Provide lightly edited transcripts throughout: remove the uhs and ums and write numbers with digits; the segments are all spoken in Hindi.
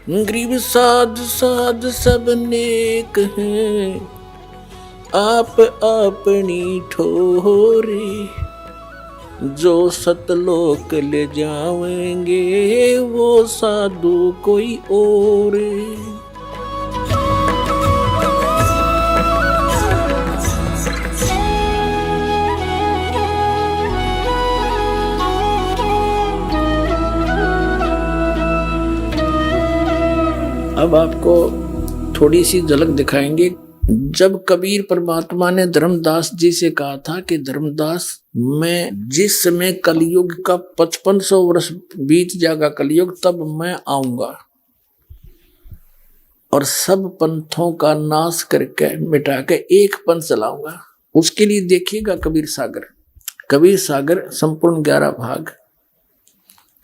गरीब साध साध सब नेक हैं, आप अपनी ठोरे। जो सतलोक ले जाएंगे वो साधु कोई और। अब आपको थोड़ी सी झलक दिखाएंगे। जब कबीर परमात्मा ने धर्मदास जी से कहा था कि धर्मदास, मैं जिस समय कलयुग का 5500 वर्ष बीत जाएगा कलयुग, तब मैं आऊंगा और सब पंथों का नाश करके मिटा के एक पंथ चलाऊंगा। उसके लिए देखिएगा कबीर सागर। कबीर सागर संपूर्ण 11 भाग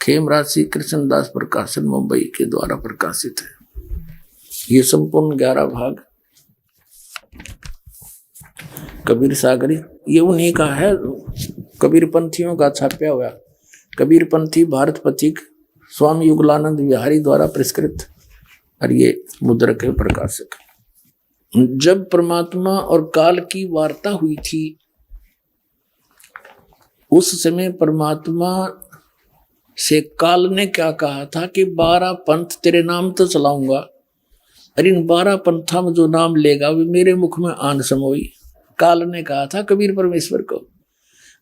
खेमराज श्री कृष्णदास प्रकाशन मुंबई के द्वारा प्रकाशित है। ये संपूर्ण 11 भाग कबीर सागर ये उन्हीं का है, कबीर पंथियों का छापा हुआ। कबीर पंथी भारत पथिक स्वामी युगलानंद विहारी द्वारा पुरस्कृत, और ये मुद्रक के प्रकाशक। जब परमात्मा और काल की वार्ता हुई थी, उस समय परमात्मा से काल ने क्या कहा था कि 12 पंथ तेरे नाम तो चलाऊंगा, और इन 12 पंथा में जो नाम लेगा वो मेरे मुख में आन समोई। काल ने कहा था कबीर परमेश्वर को,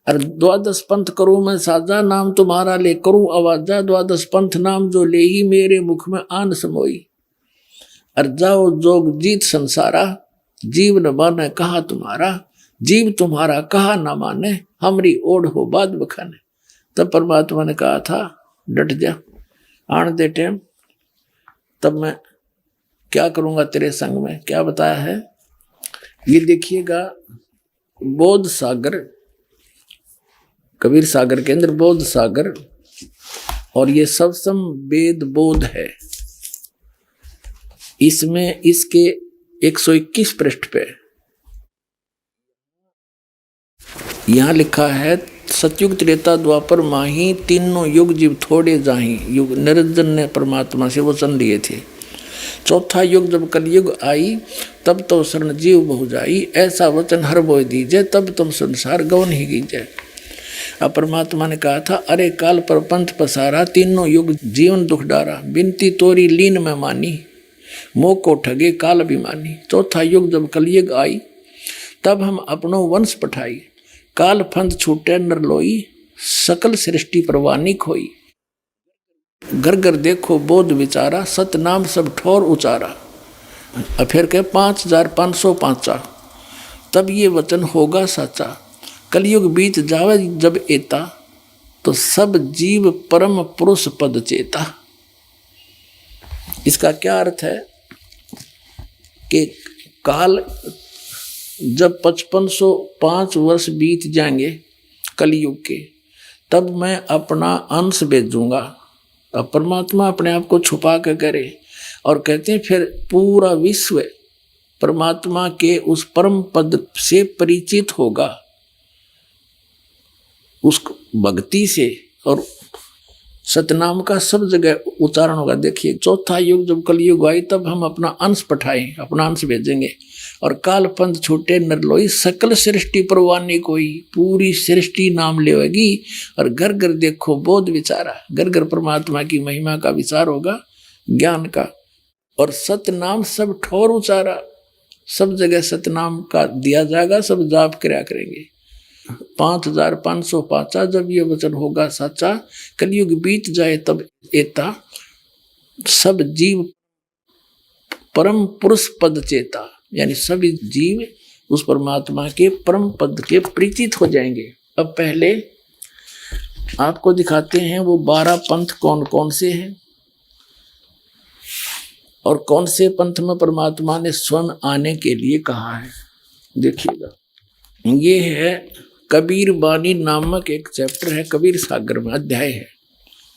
और 12 पंथ करूं मैं साजा, नाम तुम्हारा ले करूं आवाजा। 12 पंथ नाम जो ले ही मेरे मुख में आन समोई। और जाओ जोग जीत संसारा, जीव न माने कहा तुम्हारा। जीव तुम्हारा कहा न माने, हमरी ओढ़ हो बाद बखाने। तब परमात्मा ने कहा था डट जा, आन दे टेम, तब मैं क्या करूंगा तेरे संग में। क्या बताया है ये देखिएगा। बोध सागर, कबीर सागर के अंदर बोध सागर, और ये सबसम वेद बोध है। इसमें इसके 121 पृष्ठ पे यहां लिखा है, सतयुग त्रेता द्वापर माही, तीनों युग जीव थोड़े जाही। युग निरंजन ने परमात्मा से वचन लिए थे। चौथा युग जब कलयुग आई, तब तो शरण जीव बहु जाई। ऐसा वचन हर बोय दीजिए, तब तुम संसार गवन ही कीजिए। अब परमात्मा ने कहा था, अरे काल पर पंथ पसारा, तीनों युग जीवन दुख डारा। बिनती तोरी लीन में मानी, मोह को ठगे काल अभिमानी। चौथा युग जब कलयुग आई, तब हम अपनो वंश पठाई। काल फंद छूटे नर लोई, सकल सृष्टि परवानी खोई। घर घर देखो बोध विचारा, सत नाम सब ठोर उचारा। और फिर कहे 5505, तब ये वचन होगा साचा। कलयुग बीत जावे जब एता, तो सब जीव परम पुरुष पद चेता। इसका क्या अर्थ है कि काल जब 5505 वर्ष बीत जाएंगे कलयुग के, तब मैं अपना अंश भेजूंगा। अब परमात्मा अपने आप को छुपा के करे, और कहते हैं फिर पूरा विश्व परमात्मा के उस परम पद से परिचित होगा, उस भक्ति से, और सतनाम का सब जगह उच्चारण होगा। देखिए, चौथा युग जब कलयुग आई, तब हम अपना अंश पठाएं, अपना अंश भेजेंगे। और काल पंथ छूटे नरलोई, सकल सृष्टि परवानी कोई। पूरी सृष्टि नाम लेगी, और घर घर देखो बोध विचारा। घर घर परमात्मा की महिमा का विचार होगा, ज्ञान का। और सतनाम सब ठोर उचारा, सब जगह सतनाम का दिया जाएगा, सब जाप क्रिया करेंगे। 5505 जब ये वचन होगा सच्चा, कलयुग बीत जाए तब एता, सब जीव परम पुरुष पद चेता। यानी सभी जीव उस परमात्मा के परम पद के परिचित हो जाएंगे। अब पहले आपको दिखाते हैं वो 12 पंथ कौन कौन से हैं, और कौन से पंथ में परमात्मा ने स्वयं आने के लिए कहा है। देखिएगा, ये है कबीर बानी नामक एक चैप्टर है, कबीर सागर में अध्याय है।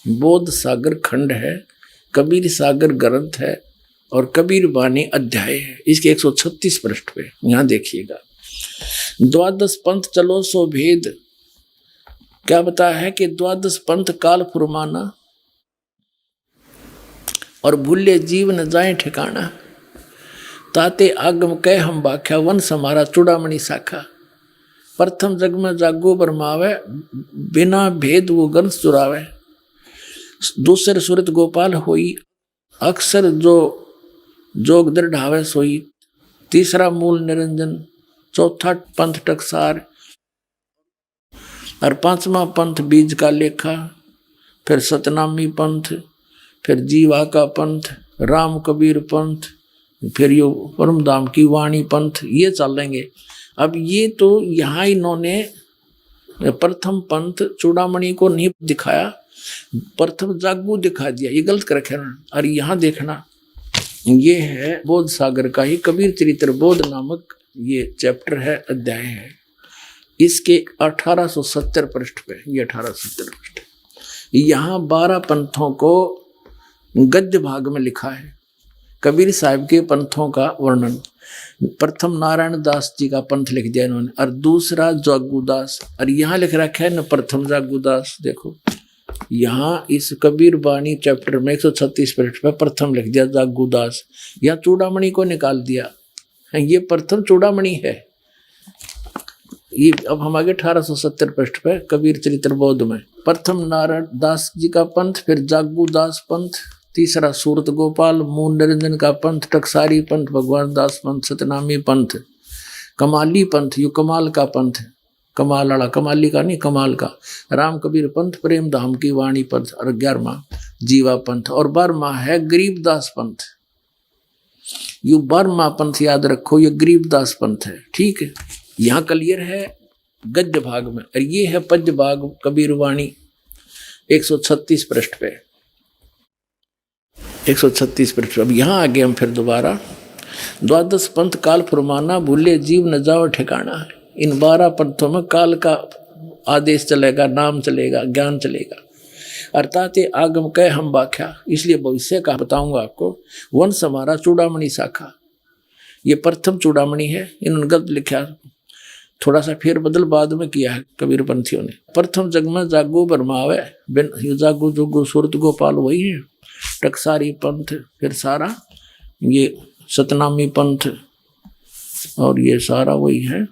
बोध सागर खंड है, कबीर सागर ग्रंथ है, और कबीर बानी अध्याय है। इसके 136 पृष्ठ पे यहां देखिएगा। 12 पंथ चलो सो भेद, क्या बताया है कि 12 पंथ काल फुरमाना, और भूले जीव न जाए ठिकाना। ताते आगम कह हम बाख्या वन समारा चूड़ामणि शाखा। प्रथम जग में जागो बरमावे बिना भेद वो गंस चुरावे। दूसरे सूरत गोपाल होई अक्सर जो जोग दृढ़ावे सोई। तीसरा मूल निरंजन, चौथा पंथ टकसार और पांचवा पंथ बीज का लेखा, फिर सतनामी पंथ, फिर जीवा का पंथ, राम कबीर पंथ, फिर यो परमधाम की वाणी पंथ, ये चलेंगे। अब ये तो यहाँ इन्होंने प्रथम पंथ चूड़ामणि को नहीं दिखाया, प्रथम जागू दिखा दिया, ये गलत कर रखे ना। और यहाँ देखना ये है बोध सागर का ही कबीर चरित्र बोध नामक ये चैप्टर है, अध्याय है। इसके 1870 पृष्ठ पे, ये 1870 पृष्ठ, यहाँ 12 पंथों को गद्य भाग में लिखा है। कबीर साहब के पंथों का वर्णन, प्रथम नारायण दास जी का पंथ लिख दिया इन्होंने, और दूसरा जागूदास, और यहाँ लिख रखा है न प्रथम जागूदास। देखो यहाँ इस कबीर बानी चैप्टर में 136 पृष्ठ पे प्रथम लिख दिया जागूदास, यहाँ चूड़ामणि को निकाल दिया, ये प्रथम चूड़ामणि है। ये अब हम आगे 1870 पृष्ठ पे कबीर चरित्र बोध में प्रथम नारायण दास जी का पंथ, फिर जागूदास पंथ, तीसरा सूरत गोपाल मूल निरंजन का पंथ, टकसारी पंथ, भगवान दास पंथ, सतनामी पंथ, कमाली पंथ, यू कमाल का पंथ, कमाल वाला, कमाली का नहीं कमाल का, राम कबीर पंथ, प्रेम धाम की वाणी पंथ, और 11वां जीवा पंथ, और 12वां है गरीबदास पंथ। यू 12वां पंथ याद रखो, ये गरीबदास पंथ है, ठीक है। यहाँ क्लियर है गद्य भाग में, और ये है पद्य भाग कबीर वाणी 136 पृष्ठ पे, 136 पृष्ठ। अब यहाँ आगे हम फिर दोबारा 12 पंथ काल फरमाना भूले जीव न जाओ ठिकाना है। इन 12 पंथों में काल का आदेश चलेगा, नाम चलेगा, ज्ञान चलेगा, अर्थात ये आगम कह हम बाख्या, इसलिए भविष्य का बताऊंगा आपको। वंश हमारा चूड़ामणि शाखा, ये प्रथम चूड़ामणि है, इन्होंने गलत लिखा, थोड़ा सा फेर बदल बाद में किया है कबीर पंथियों ने। प्रथम जग में जागो बरमावे बिन जागो जोगो सूरत गोपाल वही है, टकसारी पंथ, फिर सारा ये सतनामी पंथ, और ये सारा वही है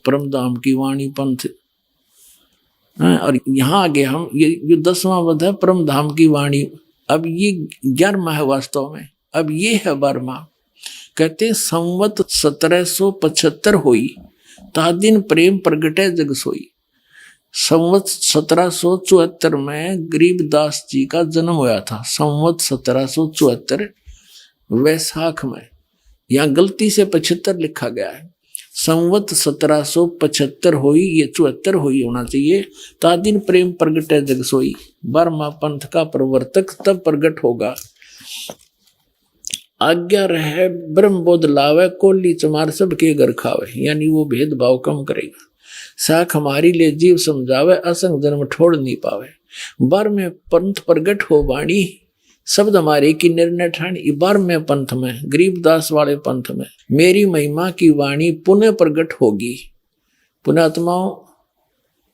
परमधाम की वाणी पंथ। और यहाँ आगे हम ये 10वां वध है परमधाम की वाणी। अब ये 11वां है वास्तव में, अब ये है 12वां। कहते संवत 1775 होई ता दिन प्रेम प्रगटे जग सोई। संवत 1774 में गरीबदास जी का जन्म हुआ था, संवत 1774 वैशाख में। यहाँ गलती से 75 लिखा गया है, संवत 1775 हुई, ये 74 हुई होना चाहिए। ता दिन प्रेम प्रगटे जग सोई, 12वां पंथ का प्रवर्तक तब प्रगट होगा। आज्ञा रहे ब्रह्म बोध लावे, कोली चमार सबके घर खावे, यानी वो भेदभाव कम करेगा। साख हमारी ले जीव समझावे, असंग जन्म ठोड़ नहीं पावे। 12वें पंथ प्रगट हो वाणी, शब्द हमारे की निर्णय ठाणी। 12वें पंथ में गरीबदास वाले पंथ में मेरी महिमा की वाणी पुनः प्रगट होगी। पुण्यात्माओं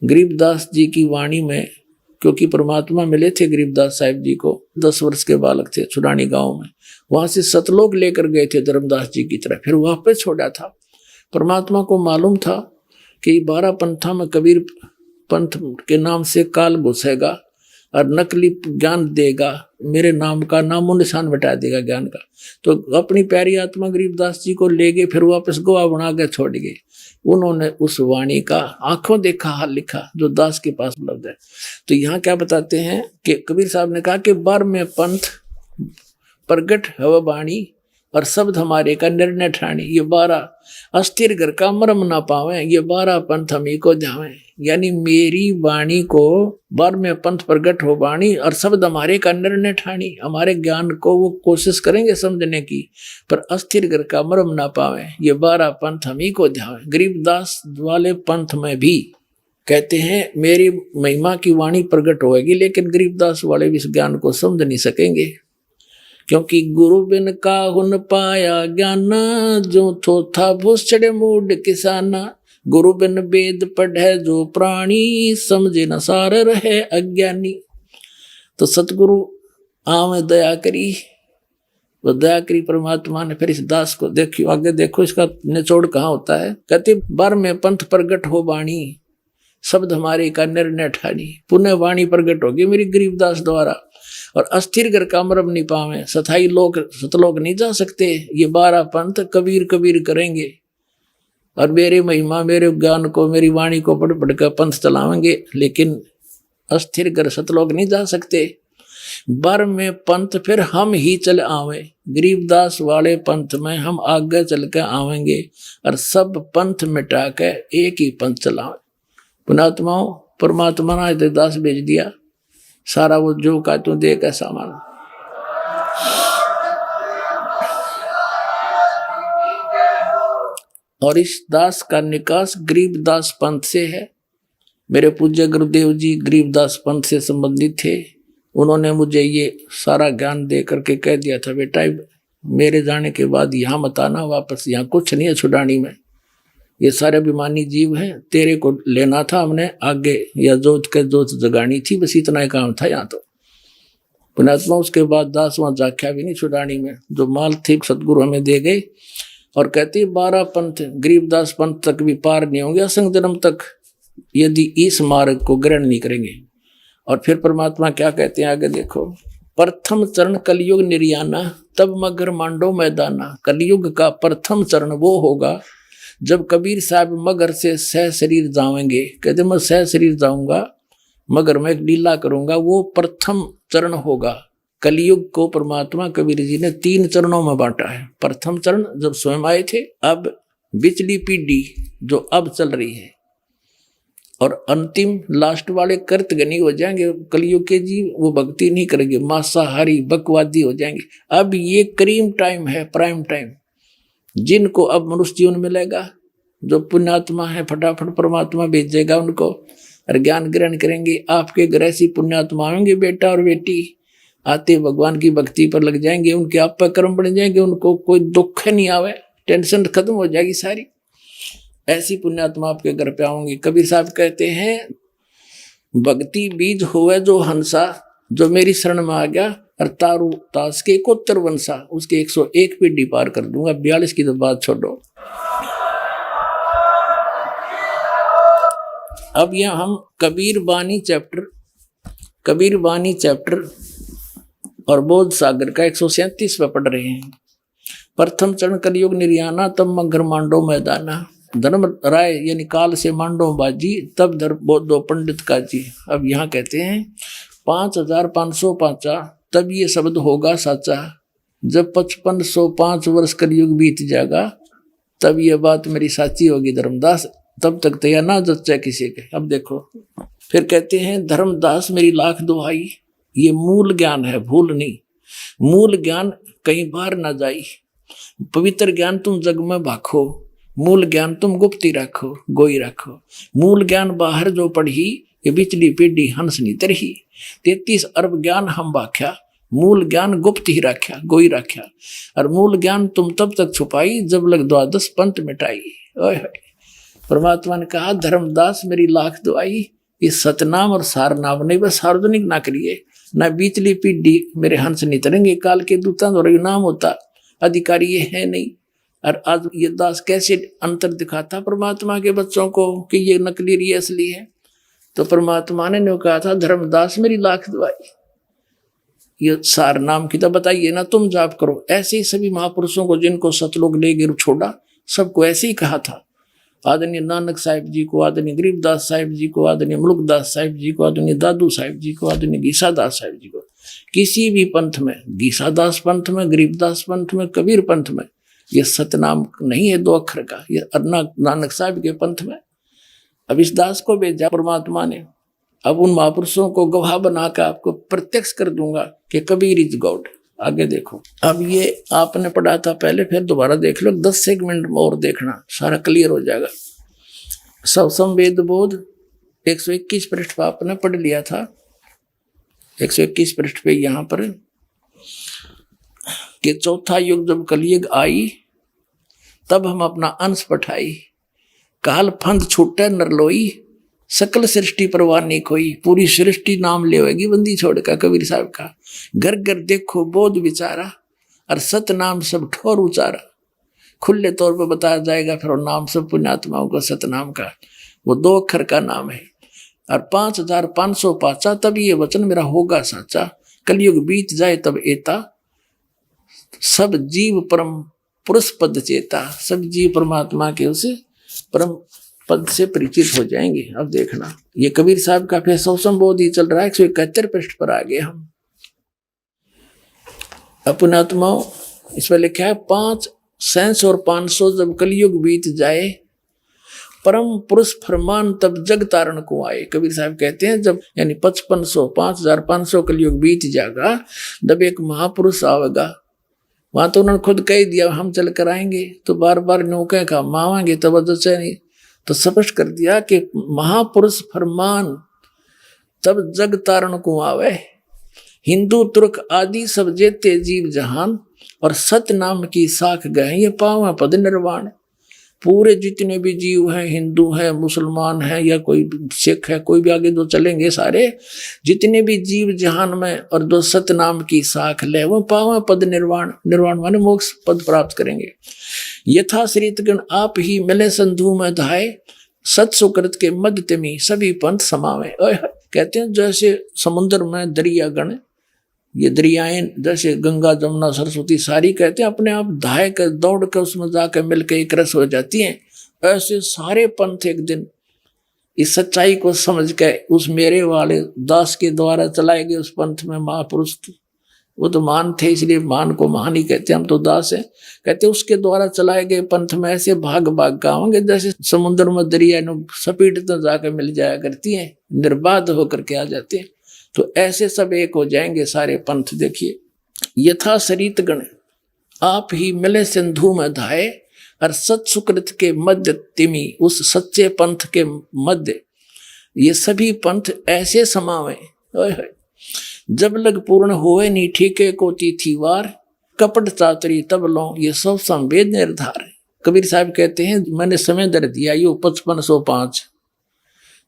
गरीबदास जी की वाणी में, क्योंकि परमात्मा मिले थे गरीबदास साहिब जी को, 10 वर्ष के बालक थे छुड़ानी गांव में, वहां से सतलोक लेकर गए थे धर्मदास जी की तरफ, फिर वापस छोड़ा था। परमात्मा को मालूम था कि 12 पंथा में कबीर पंथ के नाम से काल घुसेगा और नकली ज्ञान देगा, मेरे नाम का नामो निशान मिटा देगा ज्ञान का। तो अपनी प्यारी आत्मा गरीबदास जी को ले गए, फिर वापस गोवा बना के छोड़ गए। उन्होंने उस वाणी का आंखों देखा हाल लिखा जो दास के पास उपलब्ध है। तो यहाँ क्या बताते हैं कि कबीर साहब ने कहा कि 12वें पंथ प्रगट है वाणी और शब्द हमारे का निर्णय ठाणी। ये 12 अस्थिर घर का मरम ना पावे, ये 12 पंथ हमी को ध्यावे। यानी मेरी वाणी को 12वें पंथ प्रगट हो वाणी और शब्द हमारे का निर्णय ठाणी। हमारे ज्ञान को वो कोशिश करेंगे समझने की, पर अस्थिर घर का मरम ना पावे, ये 12 पंथ हमी को ध्यावे। गरीबदास वाले पंथ में भी कहते हैं मेरी महिमा की वाणी प्रगट होगी, लेकिन गरीबदास वाले भी इस ज्ञान को समझ नहीं सकेंगे, क्योंकि गुरु बिन काहुन पाया ज्ञाना, जो थोथा भूस चढ़े मूड किसाना। गुरु बिन वेद पढ़े जो प्राणी, समझे न सार रहे अज्ञानी। तो सतगुरु आवे दया करी, वो दया करी परमात्मा ने। फिर इस दास को देखियो, आगे देखो इसका निचोड़ कहाँ होता है। कहते बर में पंथ प्रगट हो वाणी, शब्द हमारे का निर्णय ठानी। पुण्य वाणी प्रगट होगी मेरी गरीबदास द्वारा, और अस्थिर घर का मरम नहीं पावे, सथाई लोग सतलोक नहीं जा सकते। ये 12 पंथ कबीर कबीर करेंगे, और मेरे महिमा मेरे ज्ञान को मेरी वाणी को पढ़ पढ़ कर पंथ चलावेंगे, लेकिन अस्थिर घर सतलोक नहीं जा सकते। बर में पंथ फिर हम ही चल आवे, गरीबदास वाले पंथ में हम आगे चल के आवेंगे, और सब पंथ मिटा के एक ही पंथ चलावे। पुणात्माओं, परमात्मा ने दास भेज दिया, सारा वो जो का तू दे का सामान। और इस दास का निकास गरीबदास पंथ से है। मेरे पूज्य गुरुदेव जी गरीबदास पंथ से संबंधित थे। उन्होंने मुझे ये सारा ज्ञान दे करके कह दिया था, बेटा मेरे जाने के बाद यहाँ मत आना वापस, यहाँ कुछ नहीं है छुड़ानी में, ये सारे अभिमानी जीव हैं, तेरे को लेना था हमने आगे, या जोत के जोत जगानी थी, बस इतना ही काम था यहाँ तो। पुणात्मा उसके बाद दास वहाँ जाख्या भी नहीं छुड़ानी में, जो माल थी सतगुरु हमें दे गए। और कहते 12 पंथ गरीबदास पंथ तक भी पार नहीं होंगे असंग जन्म तक, यदि इस मार्ग को ग्रहण नहीं करेंगे। और फिर परमात्मा क्या कहते हैं आगे देखो, प्रथम चरण कलयुग निर्याना, तब मगर मांडो मैदाना। कलयुग का प्रथम चरण वो होगा जब कबीर साहब मगर से सह शरीर जाएंगे। कहते मैं सह शरीर जाऊंगा, मगर मैं एक लीला करूंगा, वो प्रथम चरण होगा। कलयुग को परमात्मा कबीर जी ने 3 चरणों में बांटा है। प्रथम चरण जब स्वयं आए थे, अब बिचली पीढ़ी जो अब चल रही है, और अंतिम लास्ट वाले कर्तगनी हो जाएंगे कलयुग के जीव, वो भक्ति नहीं करेंगे, मांसाहारी बकवादी हो जाएंगे। अब ये क्रीम टाइम है, प्राइम टाइम, जिनको अब मनुष्य जीवन मिलेगा, जो पुण्यात्मा है फटाफट परमात्मा भेजेगा उनको, और ज्ञान ग्रहण करेंगे। आपके घर ऐसी पुण्यात्मा आएंगे बेटा और बेटी, आते भगवान की भक्ति पर लग जाएंगे, उनके आप पर कर्म बन जाएंगे, उनको कोई दुख नहीं आवे, टेंशन खत्म हो जाएगी सारी। ऐसी पुण्यात्मा आपके घर पे आऊंगी। कबीर साहब कहते हैं भक्ति बीज हुए जो हंसा, जो मेरी शरण में आ गया, और तारू तास के कोत्तर वंशा, उसके 101 पीढ़ी पार कर दूंगा। 42 की तो बात छोड़ो। अब यह हम कबीर बानी चैप्टर और बोध सागर का 137 पे पढ़ रहे हैं। प्रथम चरण कलयुग निर्याना, तब मगर मांडो मैदाना। धर्म राय यानी काल से मांडो बाजी, तब धर बोधो पंडित का जी। अब यहाँ कहते हैं 5505 तब ये शब्द होगा साचा, जब 5505 वर्ष कलयुग बीत जाएगा, तब ये बात मेरी साची होगी धर्मदास, तब तक तो यह ना जच्चा किसी के। अब देखो फिर कहते हैं धर्मदास मेरी लाख दुहाई, ये मूल ज्ञान है, भूल नहीं। मूल ज्ञान कहीं बाहर ना जाई, पवित्र ज्ञान तुम जग में भाखो, मूल ज्ञान तुम गुप्ती रखो, गोई रखो। मूल ज्ञान बाहर जो पढ़ी, ये बिचली पीढ़ी हंस नहीं तरही। 33 अरब ज्ञान हम भाख्या, मूल ज्ञान गुप्त ही रख्या, गोई रख्या। और मूल ज्ञान तुम तब तक छुपाई, जब लग 12 पंथ मिटाई। ओए परमात्मा ने कहा धर्मदास मेरी लाख दुआई, इस सतनाम और सारनाम नहीं, बस सार्वजनिक ना करिए, ना बीचली पीढ़ी मेरे हंस नहीं तरेंगे। काल के दूता और नाम होता, अधिकारी ये है नहीं। और आज ये दास कैसे अंतर दिखाता परमात्मा के बच्चों को कि ये नकली ये असली है। तो परमात्मा ने कहा था धर्मदास मेरी लाख दुआई, ये सार नाम की तो बताइए ना, तुम जाप करो। ऐसे ही सभी महापुरुषों को जिनको सतलोक ले गिर छोड़ा, सबको ऐसे ही कहा था। आदरणीय नानक साहिब जी को, आदरणीय गरीबदास साहिब जी को, आदरणीय मुल्कदास साहिब जी को, आदरणीय दादू साहिब जी को, आदरणीय गीसादास साहिब जी को। किसी भी पंथ में, गीसादास पंथ में, गरीबदास पंथ में, कबीर पंथ में, ये सतनाम नहीं है 2 अक्षर का, ये नानक साहिब के पंथ में। अब इस दास को भेजा परमात्मा ने, अब उन महापुरुषों को गवाह बनाकर आपको प्रत्यक्ष कर दूंगा कि कबीर इज गॉड। आगे देखो, अब ये आपने पढ़ा था पहले, फिर दोबारा देख लो, 10 सेगमेंट में और देखना, सारा क्लियर हो जाएगा। सब संवेद बोध 121 पृष्ठ पर आपने पढ़ लिया था। 121 पृष्ठ पे यहाँ पर कि चौथा युग जब कलयुग आई, तब हम अपना अंश पठाई, काल फंद छूटे नरलोई, सकल सृष्टि परवाह नहीं कोई, पूरी सृष्टि नाम लेवेगी बंदी छोड़ का। कबीर साहब का घर घर देखो बोध विचारा, और सत नाम सब ठोर उचारा। खुले तौर पर बताया जाएगा फिर नाम सब पुण्यात्माओं को सतनाम का, वो 2 अक्षर का नाम है। और 5500 पाचा, तब ये वचन मेरा होगा साचा। कलयुग बीत जाए तब एता, सब जीव परम पुरुष पद चेता। सब जीव परमात्मा के उसे परम पद से परिचित हो जाएंगे। अब देखना ये कबीर साहब का फिर सौसंबोध ही चल रहा है। 171 पृष्ठ पर आ गए हम। अपने आत्माओं इसमें लिखा है 500 और 500 जब कलयुग बीत जाए, परम पुरुष फरमान तब जग तारण को आए। कबीर साहब कहते हैं जब यानी 5500 कलयुग बीत जाएगा, जब एक महापुरुष आवेगा, वहां तो उन्होंने खुद कह दिया हम चल कर आएंगे, तो बार बार नौके का मावांगे तब नहीं, तो स्पष्ट कर दिया कि महापुरुष फरमान तब जग तारण को आवे। हिंदू तुर्क आदि सब जेते जीव जहान, और सत नाम की साख गए ये पावा पद निर्वाण। पूरे जितने भी जीव हैं, हिंदू हैं, मुसलमान हैं, या कोई सिख है, कोई भी आगे जो चलेंगे सारे, जितने भी जीव जहान में और जो सत नाम की साख ले वो पावा पद निर्वाण। निर्वाण माने मोक्ष पद प्राप्त करेंगे। यथा श्रीतगण आप ही मिले संधु में धाय, सत सुकृत के मध्य तिमी सभी पंथ समावे। कहते हैं जैसे समुद्र में दरियागण, ये दरियाएं जैसे गंगा जमुना सरस्वती सारी कहते हैं अपने आप धाय कर दौड़ कर उसमें जाकर मिलकर एक रस हो जाती हैं। ऐसे सारे पंथ एक दिन इस सच्चाई को समझ के उस मेरे वाले दास के द्वारा चलाए गए उस पंथ में महापुरुष, वो तो मान थे इसलिए मान को महान ही कहते हैं, हम तो दास हैं। कहते उसके द्वारा चलाए गए पंथ में ऐसे भाग भाग का होंगे जैसे समुद्र में दरिया सपीट तो जाकर मिल जाया करती हैं, निर्बाध होकर के आ जाते हैं। तो ऐसे सब एक हो जाएंगे सारे पंथ। देखिए यथा सरित गण आप ही मिले सिंधु में धाये, और सत सुकृत के मध्य तिमी उस सच्चे पंथ के मध्य ये सभी पंथ ऐसे समावे। जब लग पूर्ण होए नी ठीके को तिथि वार, कपट चातरी तब लो ये सब संवेद निर्धार। कबीर साहब कहते हैं मैंने समय दर दिया यो 5505,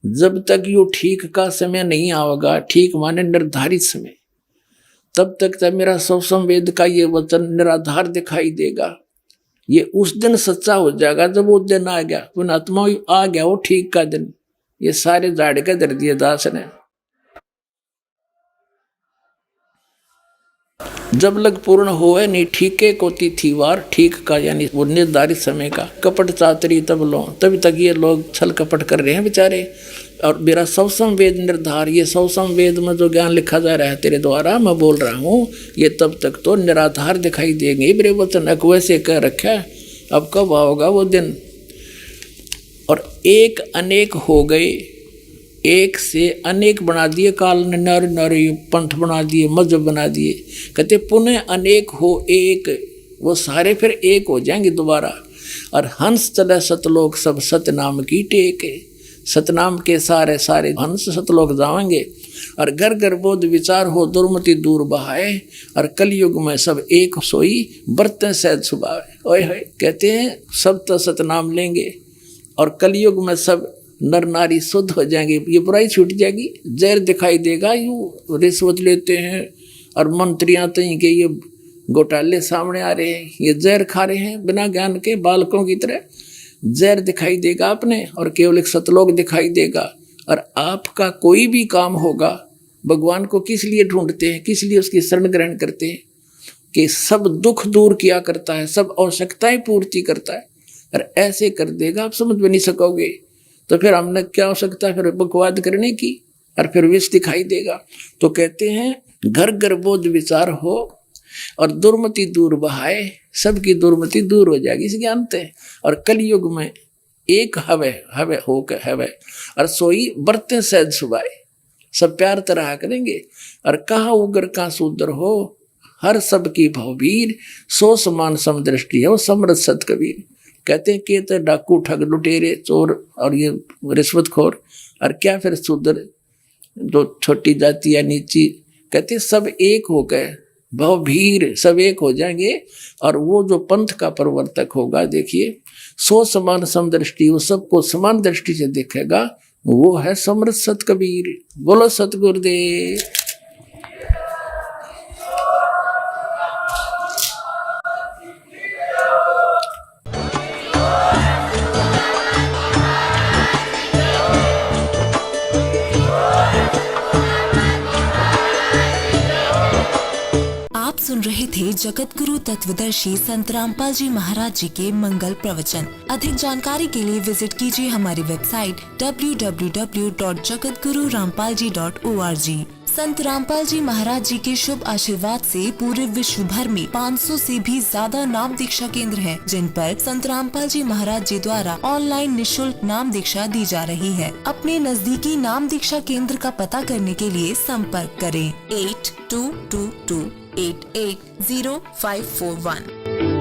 जब तक यो ठीक का समय नहीं आवेगा, ठीक माने निर्धारित समय, तब तक तो मेरा सब संवेद का ये वचन निराधार दिखाई देगा। ये उस दिन सच्चा हो जाएगा जब वो दिन आ गया, पुण्यात्मा आ गया वो ठीक का दिन। ये सारे झाड़ के दर दिए दास ने। जब लग पूर्ण होए नी ठीके को तिथि वार, ठीक का यानी वो निर्धारित समय का, कपट चातरी तब लो, तभी तक ये लोग छल कपट कर रहे हैं बेचारे। और मेरा सब संवेद निर्धार, ये सब संवेद में जो ज्ञान लिखा जा रहा है तेरे द्वारा मैं बोल रहा हूँ, ये तब तक तो निराधार दिखाई देंगे। मेरे वचन वैसे कह रखा है, अब कब आओगा वो दिन। और एक अनेक हो गए, एक से अनेक बना दिए, काल ने नर नर पंथ बना दिए, मजहब बना दिए। कहते पुनः अनेक हो एक, वो सारे फिर एक हो जाएंगे दोबारा। और हंस चले सतलोक सब सतनाम की टेक, सतनाम के सारे सारे हंस सतलोक जाएंगे। और घर घर बोध विचार हो दुर्मति दूर बहाए, और कलयुग में सब एक सोई बरते सहज सुभावे। ओए होए कहते हैं सब तो सतनाम लेंगे और कलयुग में सब नर नारी शुद्ध हो जाएंगे, ये बुराई छूट जाएगी। जहर दिखाई देगा, यूँ रिश्वत लेते हैं और मंत्रियां तो के ये घोटाले सामने आ रहे हैं, ये जहर खा रहे हैं बिना ज्ञान के बालकों की तरह। जहर दिखाई देगा अपने और केवल एक सतलोक दिखाई देगा। और आपका कोई भी काम होगा, भगवान को किस लिए ढूंढते हैं, किस लिए उसकी शरण ग्रहण करते हैं कि सब दुख दूर किया करता है, सब आवश्यकताएं पूर्ति करता है। और ऐसे कर देगा आप समझ में नहीं सकोगे, तो फिर हमने क्या आवश्यकता फिर बकवाद करने की, और फिर विष दिखाई देगा। तो कहते हैं घर घर बोध विचार हो और दुर्मति दूर बहाए, सबकी दुर्मति दूर हो जाएगी इस ज्ञान से। और कलयुग में एक हवे हवे हो के हवे, और सोई बरते सहज सुभाए, सब प्यार तरह करेंगे। और कहा उग्र का सूद्र हो, हर सब की भववीर, सो समान समदृष्टि हो समृद्ध सत कबीर। कहते हैं कि तो डाकू ठग लुटेरे चोर और ये रिश्वतखोर, और क्या फिर शूद्र जो छोटी जाति या नीची, कहते सब एक हो गए, भवभीर सब एक हो जाएंगे। और वो जो पंथ का प्रवर्तक होगा, देखिए सो समान समदृष्टि, वो सबको समान दृष्टि से देखेगा। वो है समर्थ सत कबीर। बोलो सतगुरुदेव। आप सुन रहे थे जगत गुरु तत्वदर्शी संत रामपाल जी महाराज जी के मंगल प्रवचन। अधिक जानकारी के लिए विजिट कीजिए हमारी वेबसाइट www.jagatgururampalji.org। संत रामपाल जी महाराज जी के शुभ आशीर्वाद से पूरे विश्व भर में 500 से भी ज्यादा नाम दीक्षा केंद्र हैं, जिन पर संत रामपाल जी महाराज जी द्वारा ऑनलाइन निशुल्क नाम दीक्षा दी जा रही है। अपने नजदीकी नाम दीक्षा केंद्र का पता करने के लिए संपर्क करें 8222880541।